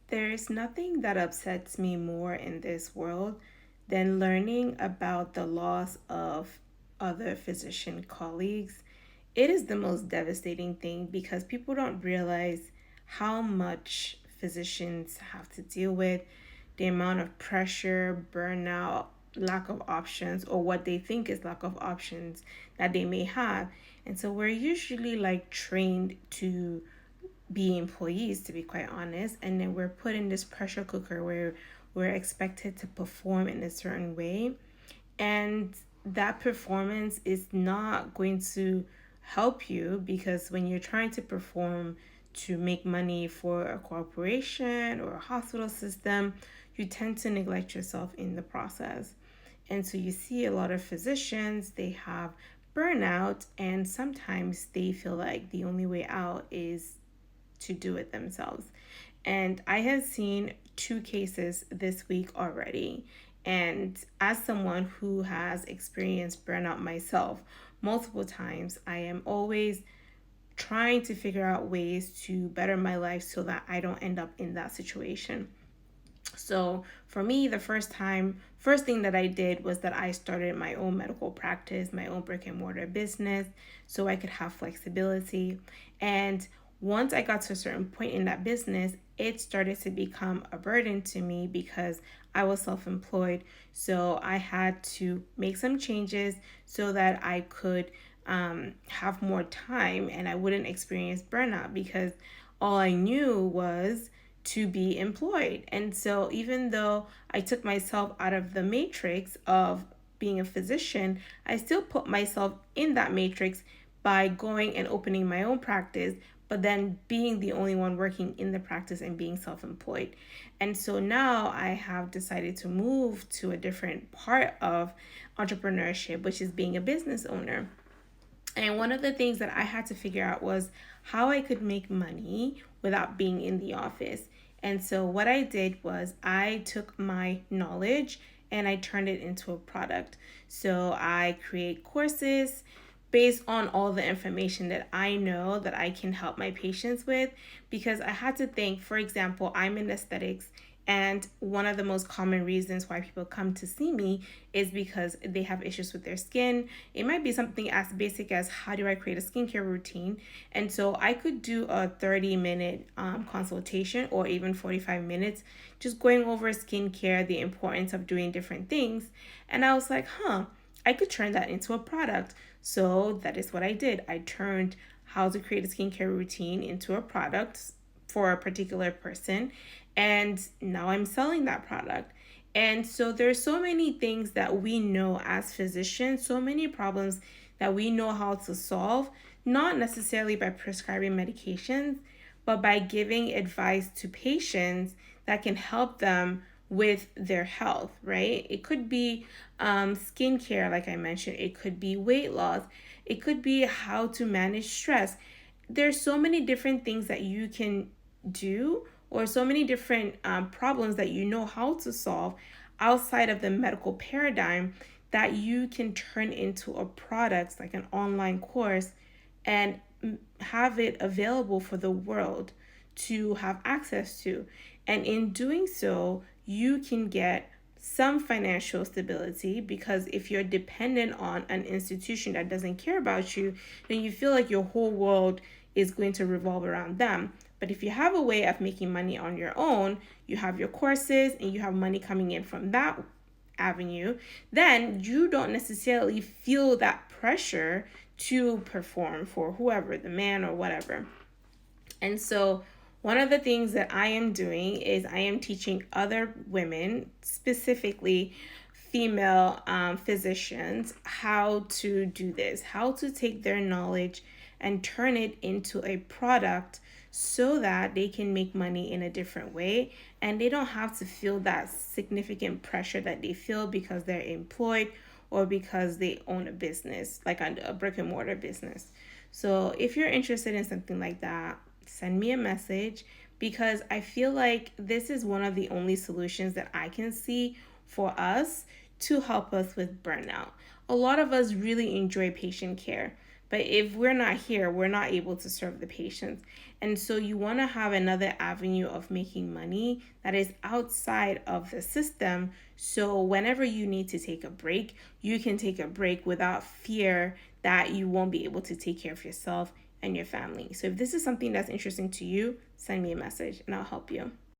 There's nothing that upsets me more in this world than learning about the loss of other physician colleagues. It is the most devastating thing because people don't realize how much physicians have to deal with, the amount of pressure, burnout, lack of options, or what they think is lack of options that they may have. And so we're usually like trained to be employees, to be quite honest, and then we're put in this pressure cooker where we're expected to perform in a certain way, and that performance is not going to help you because when you're trying to perform to make money for a corporation or a hospital system, you tend to neglect yourself in the process. And so you see a lot of physicians, they have burnout, and sometimes they feel like the only way out is to do it themselves. And I have seen two cases this week already. And as someone who has experienced burnout myself multiple times, I am always trying to figure out ways to better my life so that I don't end up in that situation. So for me, the first thing that I did was that I started my own medical practice, my own brick and mortar business, so I could have flexibility. And once I got to a certain point in that business, it started to become a burden to me because I was self employed. So I had to make some changes so that I could have more time and I wouldn't experience burnout because all I knew was to be employed. And so even though I took myself out of the matrix of being a physician, I still put myself in that matrix by going and opening my own practice, but then being the only one working in the practice and being self employed. And so now I have decided to move to a different part of entrepreneurship, which is being a business owner. And one of the things that I had to figure out was how I could make money without being in the office. And so what I did was I took my knowledge and I turned it into a product. So I create courses based on all the information that I know that I can help my patients with, because I had to think, for example, I'm in aesthetics, and one of the most common reasons why people come to see me is because they have issues with their skin. It might be something as basic as how do I create a skincare routine? And so I could do a 30-minute consultation or even 45 minutes just going over skincare, the importance of doing different things. And I was like, I could turn that into a product. So that is what I did. I turned how to create a skincare routine into a product for a particular person. And now I'm selling that product. And so there's so many things that we know as physicians, so many problems that we know how to solve, not necessarily by prescribing medications, but by giving advice to patients that can help them with their health, right? It could be skincare, like I mentioned, it could be weight loss, it could be how to manage stress. There's so many different things that you can do, or so many different problems that you know how to solve outside of the medical paradigm, that you can turn into a product like an online course and have it available for the world to have access to. And in doing so, you can get some financial stability, because if you're dependent on an institution that doesn't care about you, then you feel like your whole world is going to revolve around them. But if you have a way of making money on your own, you have your courses and you have money coming in from that avenue, then you don't necessarily feel that pressure to perform for whoever, the man or whatever. And so one of the things that I am doing is I am teaching other women, specifically female physicians, how to do this, how to take their knowledge and turn it into a product so that they can make money in a different way, and they don't have to feel that significant pressure that they feel because they're employed or because they own a business, like a brick and mortar business. So if you're interested in something like that, send me a message, because I feel like this is one of the only solutions that I can see for us to help us with burnout. A lot of us really enjoy patient care, but if we're not here, we're not able to serve the patients. And so you want to have another avenue of making money that is outside of the system. So whenever you need to take a break, you can take a break without fear that you won't be able to take care of yourself and your family. So if this is something that's interesting to you, send me a message and I'll help you.